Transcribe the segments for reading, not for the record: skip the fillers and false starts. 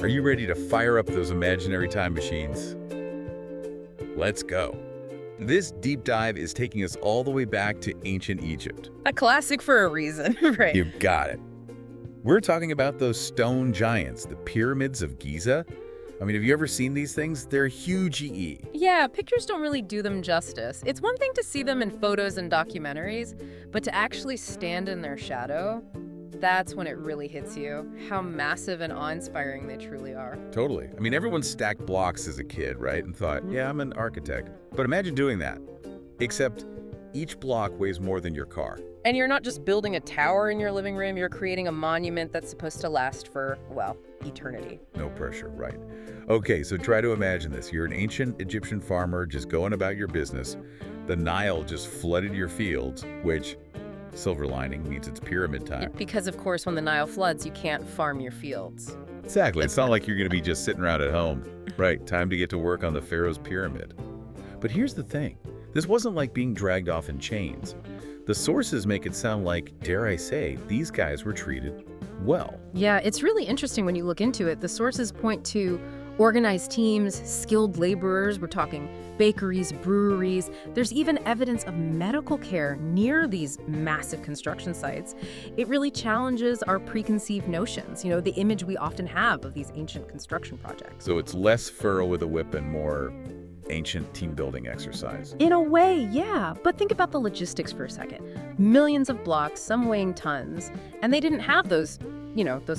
Are you ready to fire up those imaginary time machines? Let's go. This deep dive is taking us all the way back to ancient Egypt. A classic for a reason, right? You got it. We're talking about those stone giants, the Pyramids of Giza. I mean, have you ever seen these things? They're huge EE. Yeah, pictures don't really do them justice. It's one thing to see them in photos and documentaries, but to actually stand in their shadow, that's when it really hits you, how massive and awe-inspiring they truly are. Totally. I mean, everyone stacked blocks as a kid, right? And thought, yeah, I'm an architect. But imagine doing that, except each block weighs more than your car. And you're not just building a tower in your living room, you're creating a monument that's supposed to last for, well, eternity. No pressure, right? Okay, so try to imagine this. You're an ancient Egyptian farmer just going about your business. The Nile just flooded your fields, which, silver lining, means it's pyramid time. Because, of course, when the Nile floods, you can't farm your fields. Exactly. It's not like you're going to be just sitting around at home. Right, time to get to work on the pharaoh's pyramid. But here's the thing. This wasn't like being dragged off in chains. The sources make it sound like, dare I say, these guys were treated well. Yeah, it's really interesting when you look into it. The sources point to organized teams, skilled laborers, we're talking bakeries, breweries. There's even evidence of medical care near these massive construction sites. It really challenges our preconceived notions, the image we often have of these ancient construction projects. So it's less pharaoh with a whip and more ancient team-building exercise. In a way, yeah. But think about the logistics for a second. Millions of blocks, some weighing tons, and they didn't have those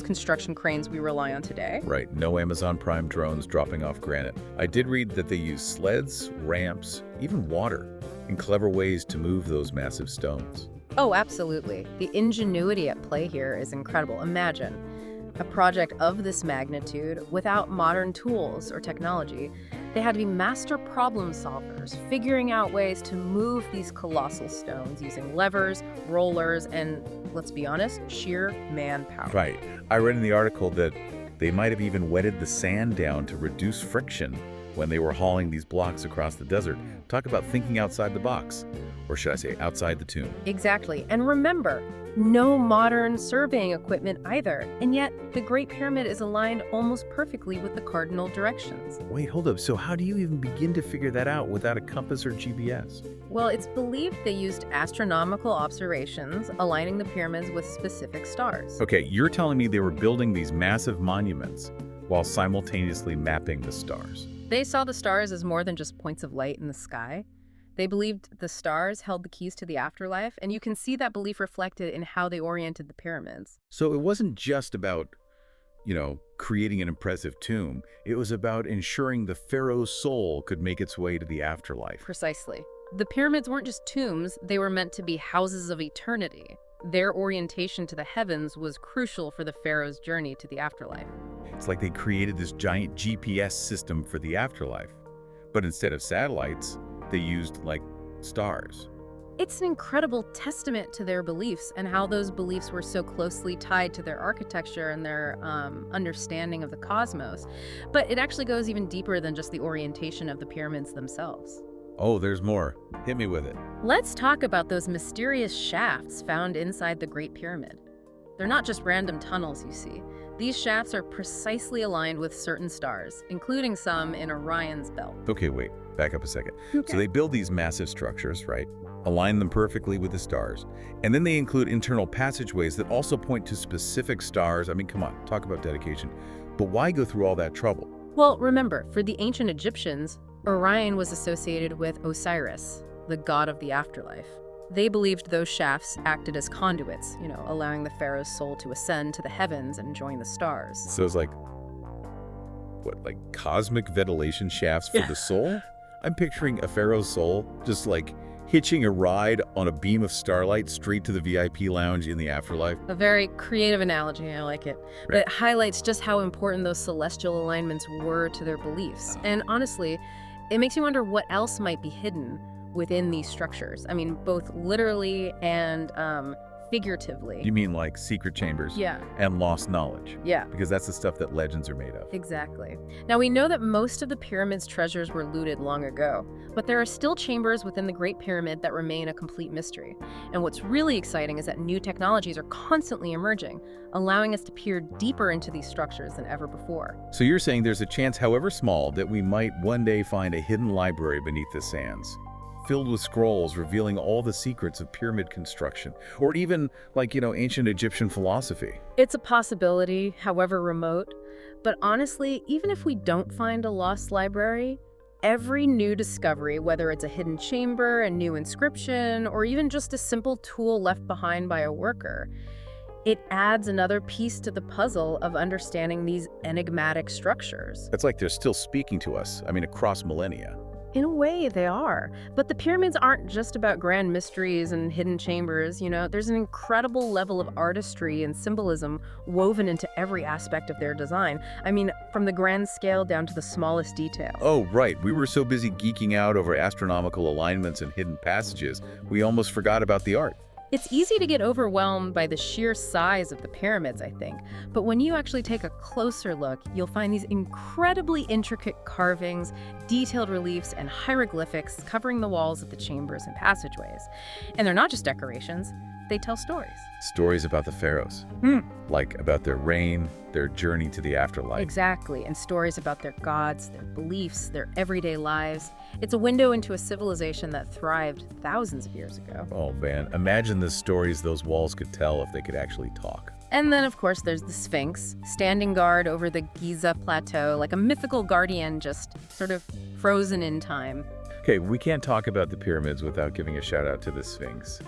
construction cranes we rely on today. Right, no Amazon Prime drones dropping off granite. I did read that they use sleds, ramps, even water, in clever ways to move those massive stones. Oh, absolutely. The ingenuity at play here is incredible. Imagine a project of this magnitude without modern tools or technology. They had to be master problem solvers, figuring out ways to move these colossal stones using levers, rollers, and, let's be honest, sheer manpower. Right. I read in the article that they might have even wetted the sand down to reduce friction when they were hauling these blocks across the desert. Talk about thinking outside the box. Or should I say, outside the tomb. Exactly. And remember, no modern surveying equipment either. And yet, the Great Pyramid is aligned almost perfectly with the cardinal directions. Wait, hold up. So how do you even begin to figure that out without a compass or GPS? Well, it's believed they used astronomical observations, aligning the pyramids with specific stars. Okay, you're telling me they were building these massive monuments while simultaneously mapping the stars. They saw the stars as more than just points of light in the sky. They believed the stars held the keys to the afterlife, and you can see that belief reflected in how they oriented the pyramids. So it wasn't just about, creating an impressive tomb. It was about ensuring the pharaoh's soul could make its way to the afterlife. Precisely. The pyramids weren't just tombs, they were meant to be houses of eternity. Their orientation to the heavens was crucial for the pharaoh's journey to the afterlife. It's like they created this giant GPS system for the afterlife. But instead of satellites, they used, stars. It's an incredible testament to their beliefs and how those beliefs were so closely tied to their architecture and their understanding of the cosmos. But it actually goes even deeper than just the orientation of the pyramids themselves. Oh, there's more. Hit me with it. Let's talk about those mysterious shafts found inside the Great Pyramid. They're not just random tunnels, you see. These shafts are precisely aligned with certain stars, including some in Orion's belt. Okay, wait. Back up a second. Okay. So they build these massive structures, right? Align them perfectly with the stars. And then they include internal passageways that also point to specific stars. I mean, come on, talk about dedication. But why go through all that trouble? Well, remember, for the ancient Egyptians, Orion was associated with Osiris, the god of the afterlife. They believed those shafts acted as conduits, allowing the pharaoh's soul to ascend to the heavens and join the stars. So it's like cosmic ventilation shafts for the soul? I'm picturing a pharaoh's soul just hitching a ride on a beam of starlight straight to the VIP lounge in the afterlife. A very creative analogy, I like it. Right. But it highlights just how important those celestial alignments were to their beliefs. And honestly, it makes you wonder what else might be hidden within these structures. I mean, both literally and figuratively. You mean like secret chambers Yeah. and lost knowledge? Yeah. Because that's the stuff that legends are made of. Exactly. Now, we know that most of the pyramid's treasures were looted long ago, but there are still chambers within the Great Pyramid that remain a complete mystery. And what's really exciting is that new technologies are constantly emerging, allowing us to peer deeper into these structures than ever before. So you're saying there's a chance, however small, that we might one day find a hidden library beneath the sands, filled with scrolls revealing all the secrets of pyramid construction, or even, like, ancient Egyptian philosophy. It's a possibility, however remote. But honestly, even if we don't find a lost library, every new discovery, whether it's a hidden chamber, a new inscription, or even just a simple tool left behind by a worker, it adds another piece to the puzzle of understanding these enigmatic structures. It's like they're still speaking to us, across millennia. In a way, they are. But the pyramids aren't just about grand mysteries and hidden chambers, There's an incredible level of artistry and symbolism woven into every aspect of their design. From the grand scale down to the smallest detail. Oh, right. We were so busy geeking out over astronomical alignments and hidden passages, we almost forgot about the art. It's easy to get overwhelmed by the sheer size of the pyramids, I think. But when you actually take a closer look, you'll find these incredibly intricate carvings, detailed reliefs, and hieroglyphics covering the walls of the chambers and passageways. And they're not just decorations, they tell stories. Stories about the pharaohs. Like about their reign, their journey to the afterlife. Exactly, and stories about their gods, their beliefs, their everyday lives. It's a window into a civilization that thrived thousands of years ago. Oh man, imagine the stories those walls could tell if they could actually talk. And then, of course, there's the Sphinx, standing guard over the Giza plateau, like a mythical guardian just sort of frozen in time. Okay, we can't talk about the pyramids without giving a shout out to the Sphinx.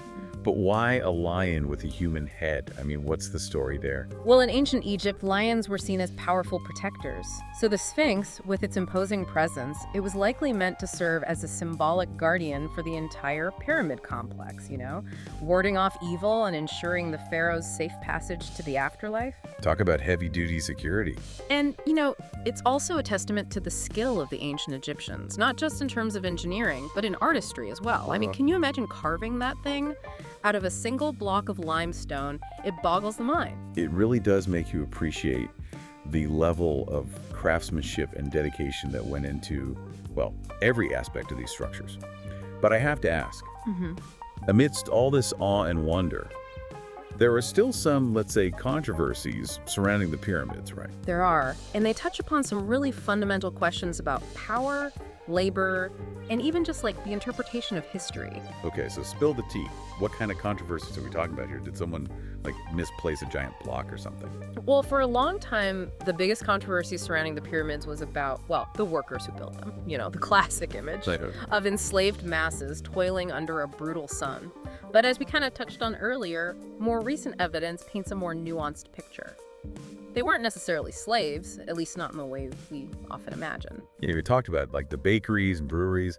But why a lion with a human head? What's the story there? Well, in ancient Egypt, lions were seen as powerful protectors. So the Sphinx, with its imposing presence, it was likely meant to serve as a symbolic guardian for the entire pyramid complex, warding off evil and ensuring the pharaoh's safe passage to the afterlife. Talk about heavy-duty security. And, it's also a testament to the skill of the ancient Egyptians, not just in terms of engineering, but in artistry as well. Can you imagine carving that thing out of a single block of limestone? It boggles the mind. It really does make you appreciate the level of craftsmanship and dedication that went into, every aspect of these structures. But I have to ask, amidst all this awe and wonder, there are still some, let's say, controversies surrounding the pyramids, right? There are, and they touch upon some really fundamental questions about power, labor, and even just like the interpretation of history. Okay, so spill the tea. What kind of controversies are we talking about here? Did someone misplace a giant block or something? Well, for a long time, the biggest controversy surrounding the pyramids was about, the workers who built them. The classic image of enslaved masses toiling under a brutal sun. But as we kind of touched on earlier, more recent evidence paints a more nuanced picture. They weren't necessarily slaves, at least not in the way we often imagine. Yeah, we talked about the bakeries and breweries.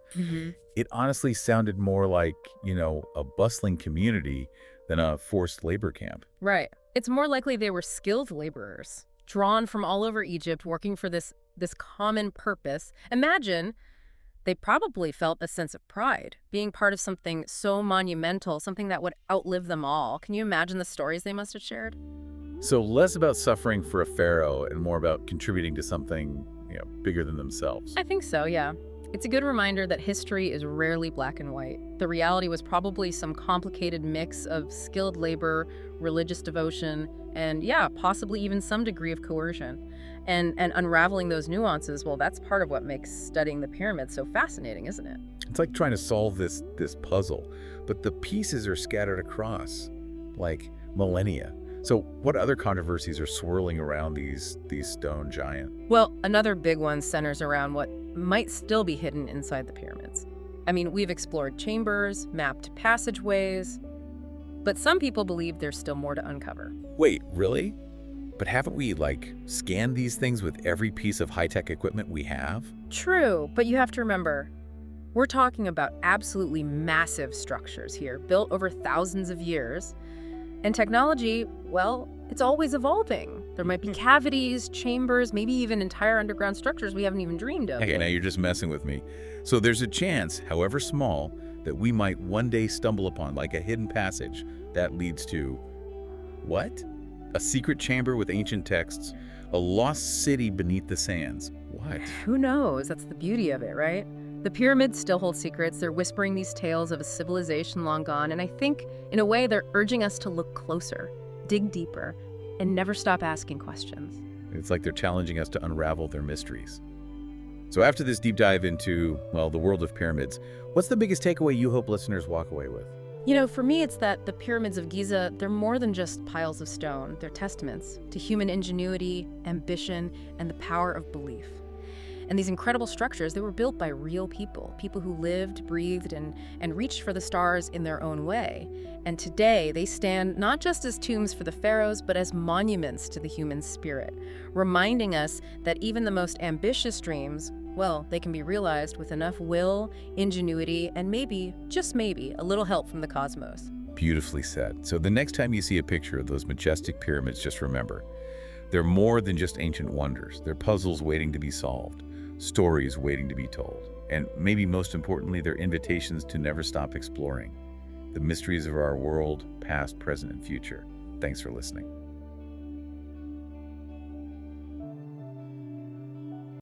It honestly sounded more like, a bustling community than a forced labor camp. Right. It's more likely they were skilled laborers, drawn from all over Egypt, working for this common purpose. Imagine they probably felt a sense of pride, being part of something so monumental, something that would outlive them all. Can you imagine the stories they must have shared? So less about suffering for a pharaoh and more about contributing to something, bigger than themselves. I think so, yeah. It's a good reminder that history is rarely black and white. The reality was probably some complicated mix of skilled labor, religious devotion, and possibly even some degree of coercion. And unraveling those nuances, that's part of what makes studying the pyramids so fascinating, isn't it? It's like trying to solve this puzzle, but the pieces are scattered across, like millennia. So what other controversies are swirling around these stone giants? Well, another big one centers around what might still be hidden inside the pyramids. We've explored chambers, mapped passageways, but some people believe there's still more to uncover. Wait, really? But haven't we, scanned these things with every piece of high-tech equipment we have? True, but you have to remember, we're talking about absolutely massive structures here, built over thousands of years. And technology, it's always evolving. There might be cavities, chambers, maybe even entire underground structures we haven't even dreamed of. Okay, now you're just messing with me. So there's a chance, however small, that we might one day stumble upon a hidden passage That leads to what? A secret chamber with ancient texts, a lost city beneath the sands. What? Who knows? That's the beauty of it, right? The pyramids still hold secrets. They're whispering these tales of a civilization long gone, and I think, in a way, they're urging us to look closer, dig deeper, and never stop asking questions. It's like they're challenging us to unravel their mysteries. So after this deep dive into, well, the world of pyramids, what's the biggest takeaway you hope listeners walk away with? For me, it's that the Pyramids of Giza, they're more than just piles of stone. They're testaments to human ingenuity, ambition, and the power of belief. And these incredible structures, they were built by real people, people who lived, breathed, and reached for the stars in their own way. And today, they stand not just as tombs for the pharaohs, but as monuments to the human spirit, reminding us that even the most ambitious dreams, well, they can be realized with enough will, ingenuity, and maybe, just maybe, a little help from the cosmos. Beautifully said. So the next time you see a picture of those majestic pyramids, just remember, they're more than just ancient wonders. They're puzzles waiting to be solved, stories waiting to be told, and maybe most importantly, they're invitations to never stop exploring the mysteries of our world, past, present, and future. Thanks for listening.